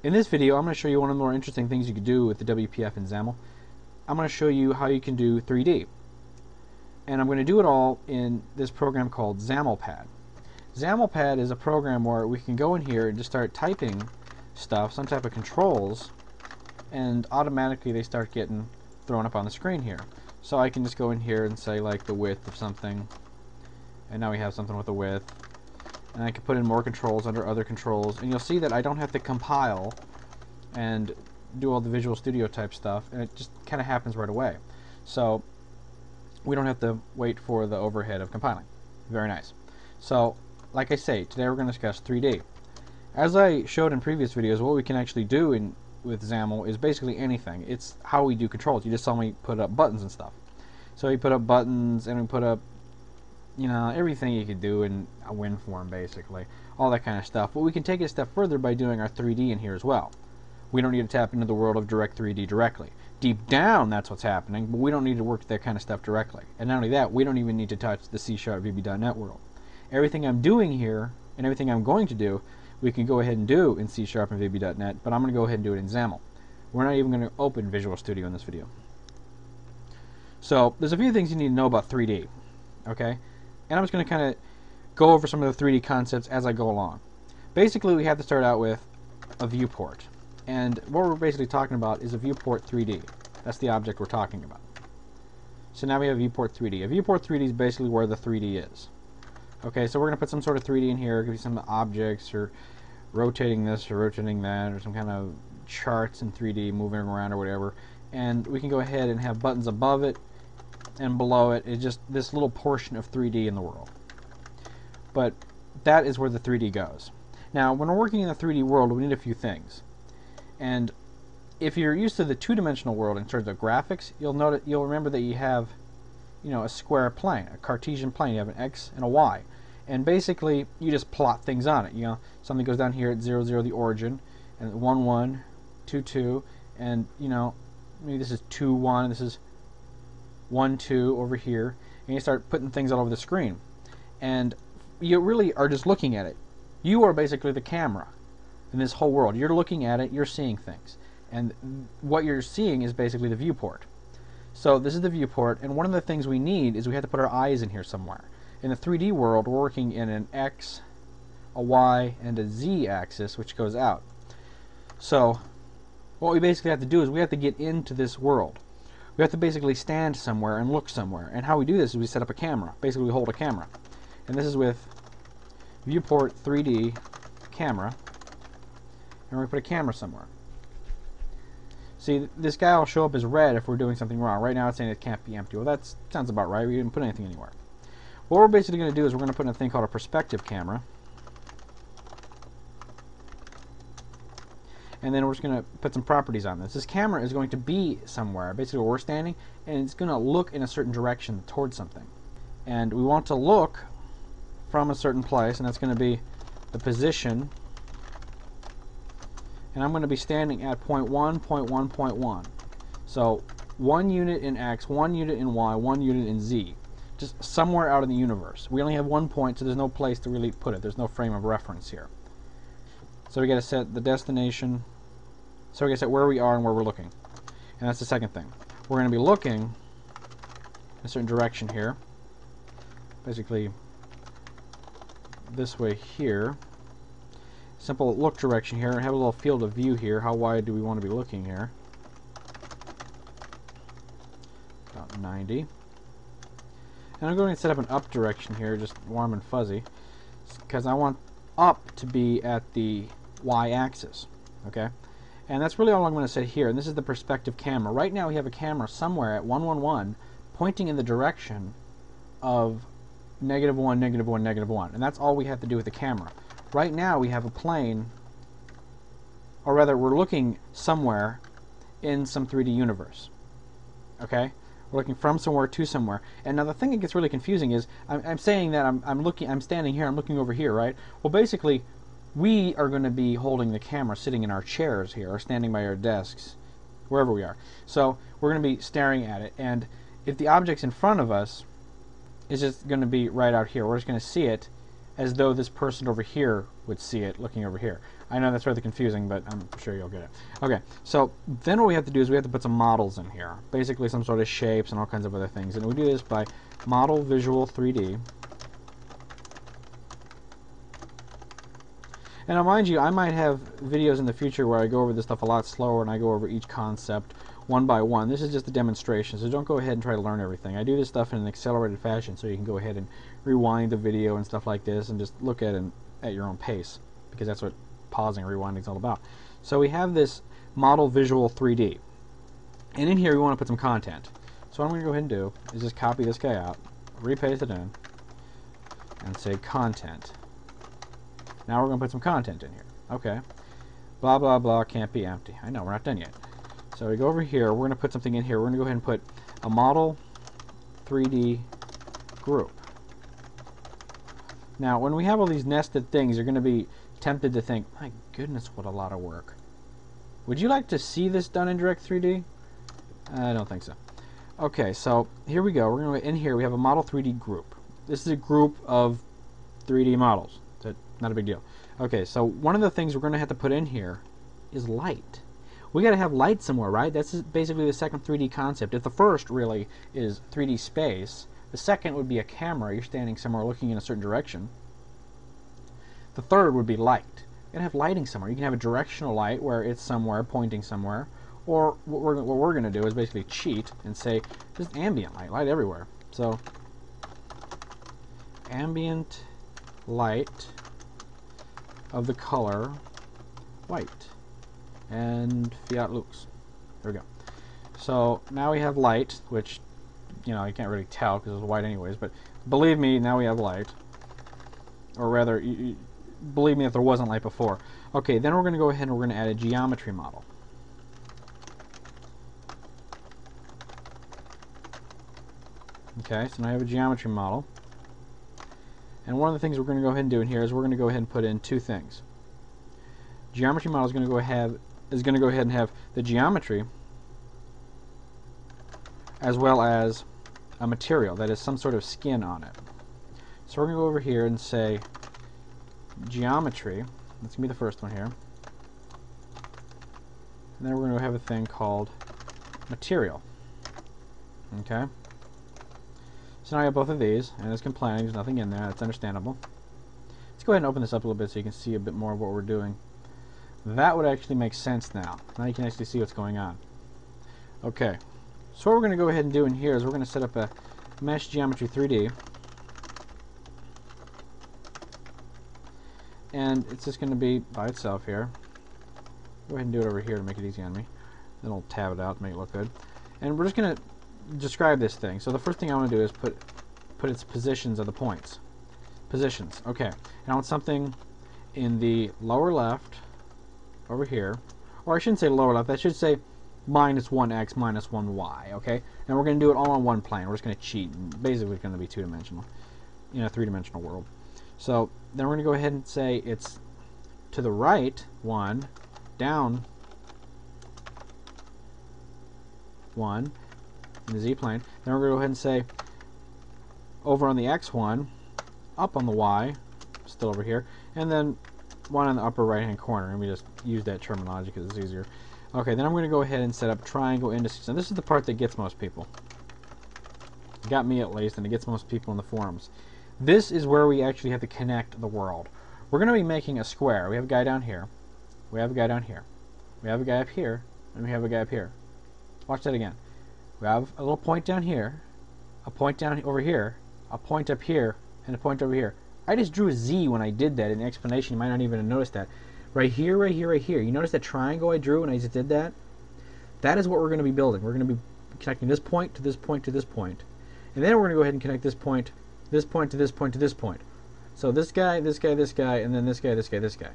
In this video, I'm going to show you one of the more interesting things you can do with the WPF and XAML. I'm going to show you how you can do 3D. And I'm going to do it all in this program called XAMLPad. XAMLPad is a program where we can go in here and just start typing stuff, some type of controls, and automatically they start getting thrown up on the screen here. So I can just go in here and say like the width of something, and now we have something with a width. And I can put in more controls under other controls, and you'll see that I don't have to compile and do all the Visual Studio type stuff, and it just kind of happens right away. So we don't have to wait for the overhead of compiling. Very nice. So like I say, today we're going to discuss 3D. As I showed in previous videos, what we can actually do with XAML is basically anything. It's how we do controls. You just saw me put up buttons and stuff. So we put up buttons, and we put up, you know, everything you could do in a WinForm, basically. All that kind of stuff. But we can take it a step further by doing our 3D in here as well. We don't need to tap into the world of direct 3D directly. Deep down, that's what's happening, but we don't need to work that kind of stuff directly. And not only that, we don't even need to touch the C# VB.NET world. Everything I'm doing here, and everything I'm going to do, we can go ahead and do in C# and VB.NET, but I'm going to go ahead and do it in XAML. We're not even going to open Visual Studio in this video. So, there's a few things you need to know about 3D, okay? And I'm just going to kind of go over some of the 3D concepts as I go along. Basically, we have to start out with a viewport. And what we're basically talking about is a viewport 3D. That's the object we're talking about. So now we have viewport 3D. A viewport 3D is basically where the 3D is. Okay, so we're going to put some sort of 3D in here. It could be some objects, or rotating this, or rotating that, or some kind of charts in 3D moving around or whatever. And we can go ahead and have buttons above it and below it. It's just this little portion of 3D in the world. But that is where the 3D goes. Now, when we're working in the 3D world, we need a few things. And if you're used to the two-dimensional world in terms of graphics, you'll remember that you have, you know, a square plane, a Cartesian plane. You have an X and a Y. And basically, you just plot things on it. You know, something goes down here at 0, 0, the origin, and 1, 1, 2, 2, and, you know, maybe this is 2, 1, this is 1, 2 over here, and you start putting things all over the screen. And you really are just looking at it. You are basically the camera in this whole world. You're looking at it, you're seeing things. And what you're seeing is basically the viewport. So this is the viewport, and one of the things we need is we have to put our eyes in here somewhere. In the 3D world, we're working in an X, a Y, and a Z axis, which goes out. So what we basically have to do is we have to get into this world. We have to basically stand somewhere and look somewhere. And how we do this is we set up a camera. Basically, we hold a camera. And this is with viewport 3D camera. And we put a camera somewhere. See, this guy will show up as red if we're doing something wrong. Right now it's saying it can't be empty. Well, that sounds about right. We didn't put anything anywhere. What we're basically going to do is we're going to put in a thing called a perspective camera. And then we're just going to put some properties on this. This camera is going to be somewhere, basically where we're standing, and it's going to look in a certain direction towards something. And we want to look from a certain place, and that's going to be the position. And I'm going to be standing at point 1, point 1, point 1. So 1 unit in X, 1 unit in Y, 1 unit in Z. Just somewhere out in the universe. We only have 1 point, so there's no place to really put it. There's no frame of reference here. So we got to set the destination. So we got to set where we are and where we're looking. And that's the second thing. We're going to be looking in a certain direction here. Basically this way here. Simple look direction here, and have a little field of view here. How wide do we want to be looking here? About 90. And I'm going to set up an up direction here, just warm and fuzzy, because I want up to be at the y-axis. Okay? And that's really all I'm going to set here. And this is the perspective camera. Right now we have a camera somewhere at 111 pointing in the direction of -1, -1, -1. And that's all we have to do with the camera. Right now we have a plane, or rather we're looking somewhere in some 3D universe. Okay? We're looking from somewhere to somewhere. And now the thing that gets really confusing is I'm saying that I'm standing here, I'm looking over here, right? Well, basically we are going to be holding the camera sitting in our chairs here, or standing by our desks, wherever we are. So we're going to be staring at it, and if the object's in front of us, it's just going to be right out here. We're just going to see it as though this person over here would see it looking over here. I know that's rather confusing, but I'm sure you'll get it. Okay, so then what we have to do is we have to put some models in here. Basically some sort of shapes and all kinds of other things. And we do this by Model Visual 3D. And now mind you, I might have videos in the future where I go over this stuff a lot slower and I go over each concept one by one. This is just a demonstration, so don't go ahead and try to learn everything. I do this stuff in an accelerated fashion, so you can go ahead and rewind the video and stuff like this and just look at it at your own pace, because that's what pausing and rewinding is all about. So we have this Model Visual 3D, and in here we want to put some content. So what I'm going to go ahead and do is just copy this guy out, repaste it in, and say content. Now we're going to put some content in here. Okay. Blah, blah, blah, can't be empty. I know, we're not done yet. So we go over here, we're going to put something in here. We're going to go ahead and put a Model 3D group. Now, when we have all these nested things, you're going to be tempted to think, my goodness, what a lot of work. Would you like to see this done in Direct 3D? I don't think so. Okay, so here we go. We're going to in here, we have a Model 3D group. This is a group of 3D models. Not a big deal. Okay, so one of the things we're going to have to put in here is light. We got to have light somewhere, right? That's basically the second 3D concept. If the first really is 3D space, the second would be a camera. You're standing somewhere looking in a certain direction. The third would be light. You got to have lighting somewhere. You can have a directional light where it's somewhere, pointing somewhere. Or what we're going to do is basically cheat and say just ambient light, light everywhere. So ambient light of the color white, and Fiat Lux. There we go. So now we have light, which, you know, you can't really tell because it's white anyways, but believe me, now we have light. Or rather, believe me if there wasn't light before. Okay, then we're going to go ahead and we're going to add a geometry model. Okay, so now I have a geometry model. And one of the things we're going to go ahead and do in here is we're going to go ahead and put in two things. Geometry model is going to go ahead and have the geometry as well as a material that is some sort of skin on it. So we're going to go over here and say geometry. That's going to be the first one here. And then we're going to have a thing called material. Okay. So now I have both of these, and it's complaining there's nothing in there. That's understandable. Let's go ahead and open this up a little bit so you can see a bit more of what we're doing. That would actually make sense now. Now you can actually see what's going on. Okay. So what we're going to go ahead and do in here is we're going to set up a Mesh Geometry 3D. And it's just going to be by itself here. Go ahead and do it over here to make it easy on me. Then I'll tab it out to make it look good. And we're just going to describe this thing. So the first thing I want to do is put its positions of the points. Positions. Okay. And I want something in the lower left over here. Or I shouldn't say lower left. I should say minus 1x minus 1y. Okay. And we're going to do it all on one plane. We're just going to cheat. And basically it's going to be two-dimensional in a three-dimensional world. So then we're going to go ahead and say it's to the right 1, down 1 in the z-plane. Then we're going to go ahead and say over on the x1, up on the y, still over here, and then 1 on the upper right hand corner. And we just use that terminology because it's easier. Okay, then I'm going to go ahead and set up triangle indices. Now this is the part that gets most people. It got me at least, and it gets most people in the forums. This is where we actually have to connect the world. We're going to be making a square. We have a guy down here. We have a guy down here. We have a guy up here. And we have a guy up here. Watch that again. We have a little point down here, a point down over here, a point up here, and a point over here. I just drew a Z when I did that in the explanation. You might not even have noticed that. Right here, right here, right here. You notice that triangle I drew when I just did that? That is what we're going to be building. We're going to be connecting this point to this point to this point. And then we're going to go ahead and connect this point to this point to this point to this point. So this guy, this guy, this guy, and then this guy, this guy, this guy.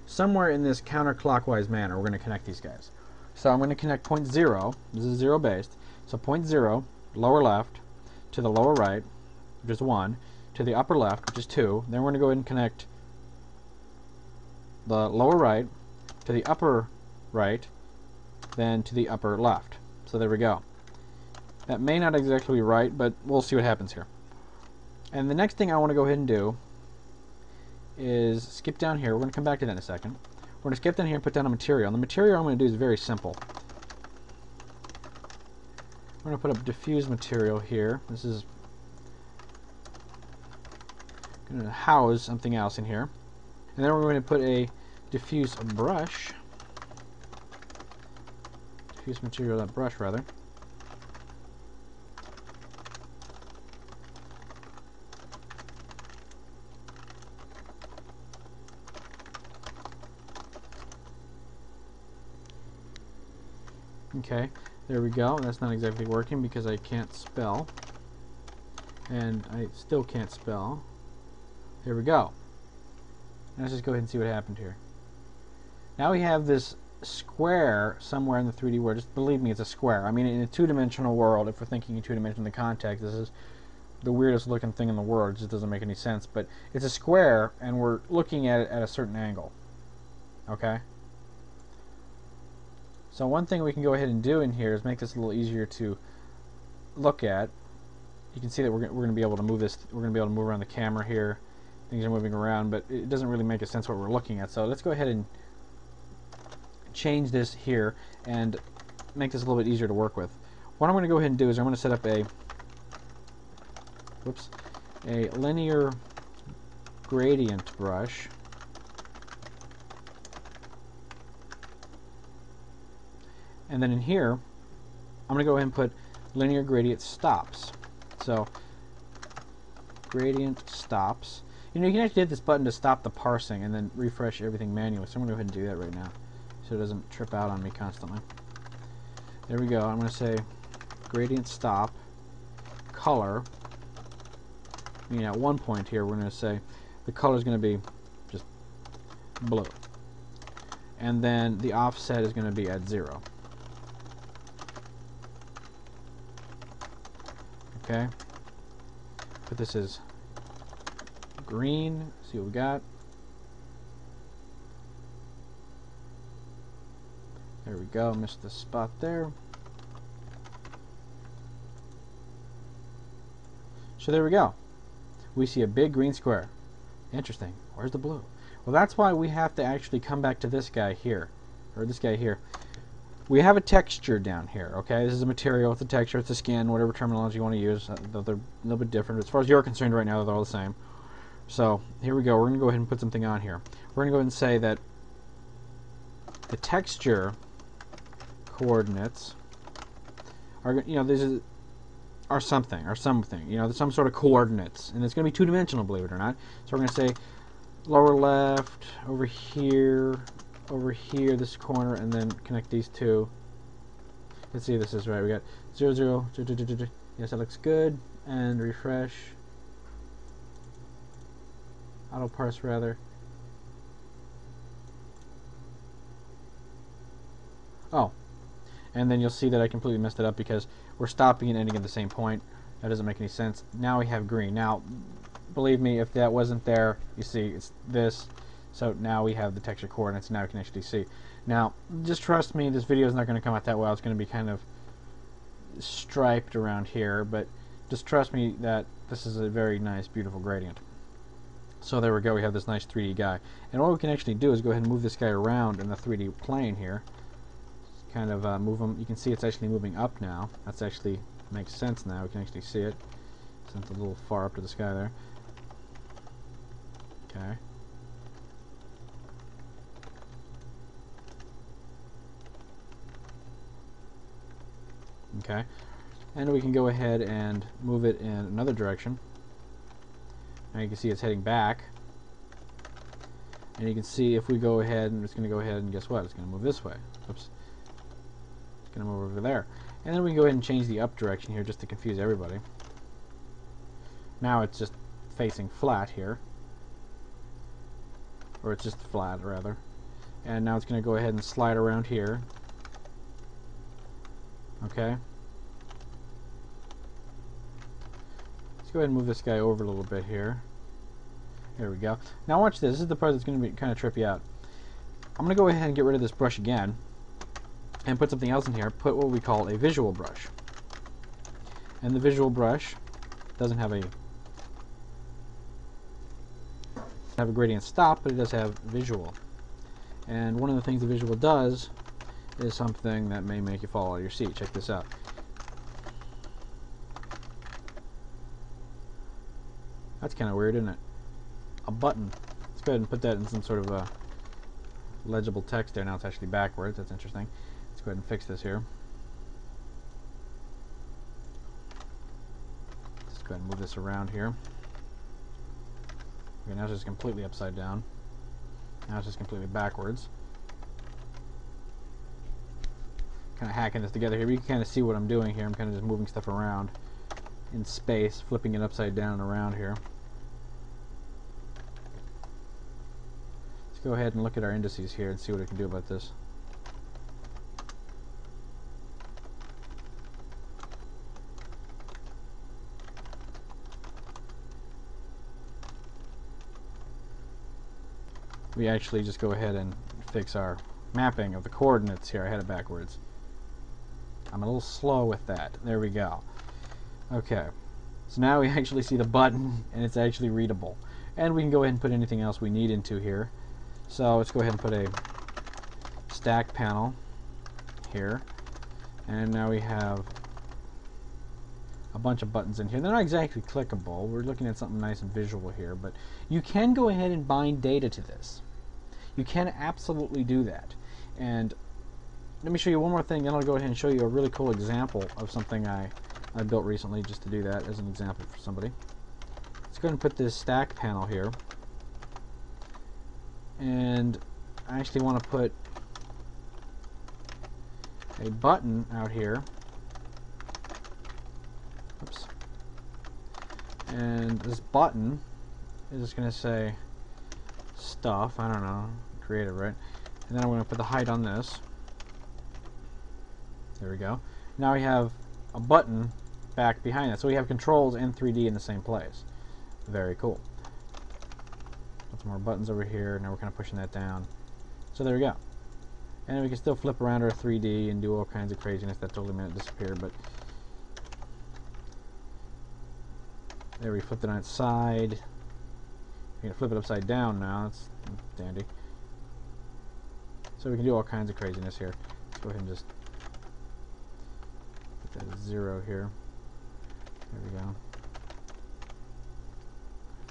Somewhere in this counterclockwise manner, we're going to connect these guys. So I'm going to connect point 0. This is 0 based. So point 0, lower left, to the lower right, which is 1, to the upper left, which is 2. Then we're going to go ahead and connect the lower right to the upper right, then to the upper left. So there we go. That may not exactly be right, but we'll see what happens here. And the next thing I want to go ahead and do is skip down here. We're going to come back to that in a second. We're going to skip down here and put down a material. And the material I'm going to do is very simple. We're going to put a diffuse material here. This is going to house something else in here. And then we're going to put a diffuse brush. Diffuse material, that brush rather. Okay, there we go. That's not exactly working because I can't spell. And I still can't spell. There we go. Let's just go ahead and see what happened here. Now we have this square somewhere in the 3D world. Just believe me, it's a square. I mean, in a two-dimensional world, if we're thinking in two-dimensional in the context, this is the weirdest looking thing in the world. It just doesn't make any sense. But it's a square, and we're looking at it at a certain angle. Okay? So one thing we can go ahead and do in here is make this a little easier to look at. You can see that we're going to be able to move this. We're going to be able to move around the camera here. Things are moving around, but it doesn't really make a sense what we're looking at. So let's go ahead and change this here and make this a little bit easier to work with. What I'm going to go ahead and do is I'm going to set up a linear gradient brush. And then in here, I'm going to go ahead and put linear gradient stops. So, gradient stops. You know, you can actually hit this button to stop the parsing and then refresh everything manually. So I'm going to go ahead and do that right now so it doesn't trip out on me constantly. There we go. I'm going to say gradient stop, color. I mean, at one point here, we're going to say the color is going to be just blue. And then the offset is going to be at 0. Okay, put this as green, see what we got. There we go, missed the spot there. So there we go. We see a big green square. Interesting. Where's the blue? Well, that's why we have to actually come back to this guy here, or this guy here. We have a texture down here, okay? This is a material, it's a texture, it's a skin, whatever terminology you want to use. They're a little bit different. As far as you're concerned right now, they're all the same. So, here we go. We're going to go ahead and put something on here. We're going to go ahead and say that the texture coordinates are, you know, these are something, you know, there's some sort of coordinates. And it's going to be two-dimensional, believe it or not. So, we're going to say lower left, over here, this corner, and then connect these two. Let's see if this is right. We got 0, 0, yes, that looks good. And refresh. Auto parse rather. Oh, and then you'll see that I completely messed it up because we're stopping and ending at the same point. That doesn't make any sense. Now we have green. Now, believe me, if that wasn't there, you see it's this. So now we have the texture coordinates. Now we can actually see. Now, just trust me, this video is not going to come out that well. It's going to be kind of striped around here, but just trust me that this is a very nice, beautiful gradient. So there we go. We have this nice 3D guy. And what we can actually do is go ahead and move this guy around in the 3D plane here. Just kind of move him. You can see it's actually moving up now. That's actually makes sense now. We can actually see it. Since it's a little far up to the sky there. Okay. Okay, and we can go ahead and move it in another direction. Now you can see it's heading back, and you can see if we go ahead, and it's going to go ahead and guess what? It's going to move this way. Oops, it's going to move over there, and then we can go ahead and change the up direction here just to confuse everybody. Now it's just facing flat here, or it's just flat rather, and now it's going to go ahead and slide around here. Okay. Let's go ahead and move this guy over a little bit here. There we go. Now watch this. This is the part that's going to be kind of trippy out. I'm going to go ahead and get rid of this brush again and put something else in here. Put what we call a visual brush. And the visual brush doesn't have a gradient stop, but it does have visual. And one of the things the visual does is something that may make you fall out of your seat. Check this out. That's kind of weird, isn't it? A button. Let's go ahead and put that in some sort of a legible text there. Now it's actually backwards. That's interesting. Let's go ahead and fix this here. Let's go ahead and move this around here. Okay, now it's just completely upside down. Now it's just completely backwards. Kind of hacking this together here, but you can kind of see what I'm doing here. I'm kind of just moving stuff around in space, flipping it upside down and around here. Let's go ahead and look at our indices here and see what we can do about this. We actually just go ahead and fix our mapping of the coordinates here. I had it backwards. I'm a little slow with that. There we go. Okay, so now we actually see the button and it's actually readable. And we can go ahead and put anything else we need into here. So let's go ahead and put a stack panel here. And now we have a bunch of buttons in here. They're not exactly clickable. We're looking at something nice and visual here, but you can go ahead and bind data to this. You can absolutely do that. And let me show you one more thing, then I'll go ahead and show you a really cool example of something I built recently just to do that as an example for somebody. Let's go ahead and put this stack panel here. And I actually want to put a button out here. Oops. And this button is just going to say stuff, I don't know, creative, right? And then I'm going to put the height on this. There we go. Now we have a button back behind that. So we have controls and 3D in the same place. Very cool. Put some more buttons over here. Now we're kind of pushing that down. So there we go. And we can still flip around our 3D and do all kinds of craziness. That totally made it disappear, but there we flipped it on its side. You can flip it upside down now. That's dandy. So we can do all kinds of craziness here. Let's go ahead and just put that at 0 here. There we go.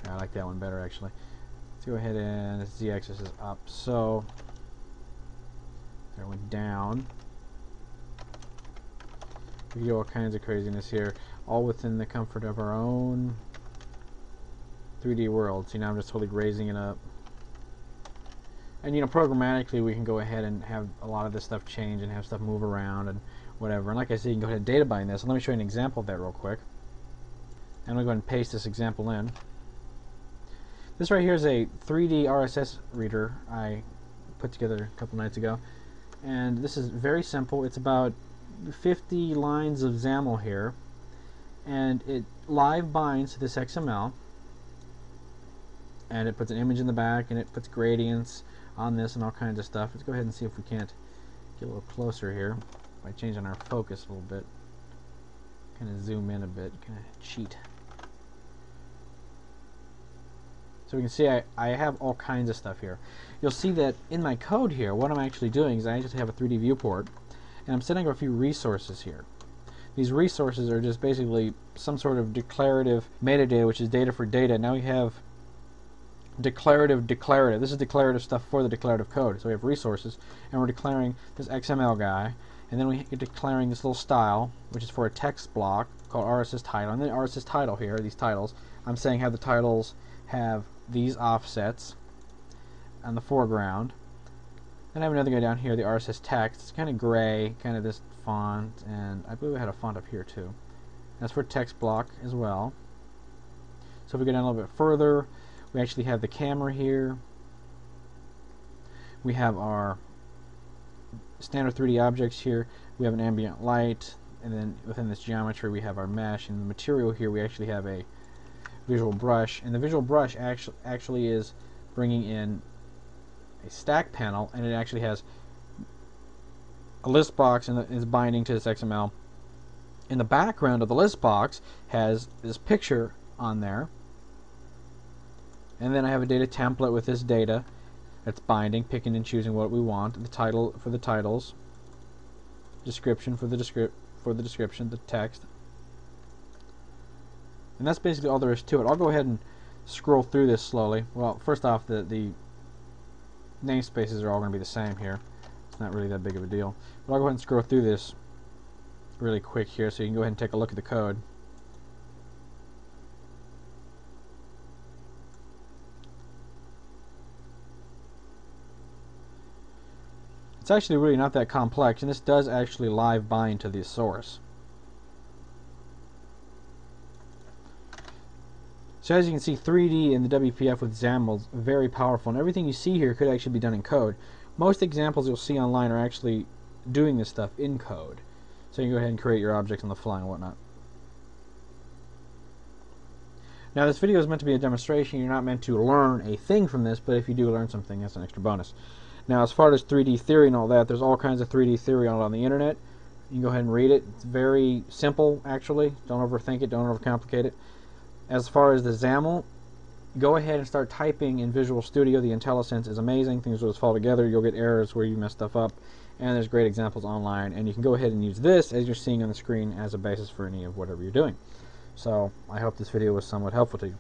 Yeah, I like that one better actually. Let's go ahead and the z-axis is up. So there went down. We can do all kinds of craziness here, all within the comfort of our own 3D world. See, now I'm just totally raising it up. And you know, programmatically we can go ahead and have a lot of this stuff change and have stuff move around and whatever. And like I said, you can go ahead and data bind this. And let me show you an example of that real quick. And I'm going to go ahead and paste this example in. This right here is a 3D RSS reader I put together a couple nights ago. And this is very simple. It's about 50 lines of XAML here. And it live binds to this XML. And it puts an image in the back, and it puts gradients on this and all kinds of stuff. Let's go ahead and see if we can't get a little closer here by changing our focus a little bit. Kind of zoom in a bit, kind of cheat. So we can see I have all kinds of stuff here. You'll see that in my code here, what I'm actually doing is I just have a 3D viewport, and I'm setting up a few resources here. These resources are just basically some sort of declarative metadata, which is data for data. Now we have declarative. This is declarative stuff for the declarative code. So we have resources, and we're declaring this XML guy, and then we're declaring this little style, which is for a text block called RSS title. And then RSS title here, these titles, I'm saying have the titles have these offsets on the foreground. Then I have another guy down here, the RSS text. It's kind of gray, kind of this font, and I believe I had a font up here too. That's for text block as well. So if we go down a little bit further, we actually have the camera here. We have our standard 3D objects here. We have an ambient light, and then within this geometry we have our mesh, and the material here we actually have a visual brush, and the visual brush actually is bringing in a stack panel, and it actually has a list box and is binding to this XML. In the background of the list box has this picture on there, and then I have a data template with this data That's binding, picking and choosing what we want. The title for the titles, description for the description, the text. And that's basically all there is to it. I'll go ahead and scroll through this slowly. Well, first off, the namespaces are all going to be the same here. It's not really that big of a deal. But I'll go ahead and scroll through this really quick here so you can go ahead and take a look at the code. It's actually really not that complex, and this does actually live bind to the source. So as you can see, 3D in the WPF with XAML is very powerful, and everything you see here could actually be done in code. Most examples you'll see online are actually doing this stuff in code. So you can go ahead and create your objects on the fly and whatnot. Now this video is meant to be a demonstration. You're not meant to learn a thing from this, but if you do learn something, that's an extra bonus. Now as far as 3D theory and all that, there's all kinds of 3D theory on the internet. You can go ahead and read it. It's very simple, actually. Don't overthink it, don't overcomplicate it. As far as the XAML, go ahead and start typing in Visual Studio. The IntelliSense is amazing. Things will just fall together. You'll get errors where you mess stuff up. And there's great examples online. And you can go ahead and use this, as you're seeing on the screen, as a basis for any of whatever you're doing. So I hope this video was somewhat helpful to you.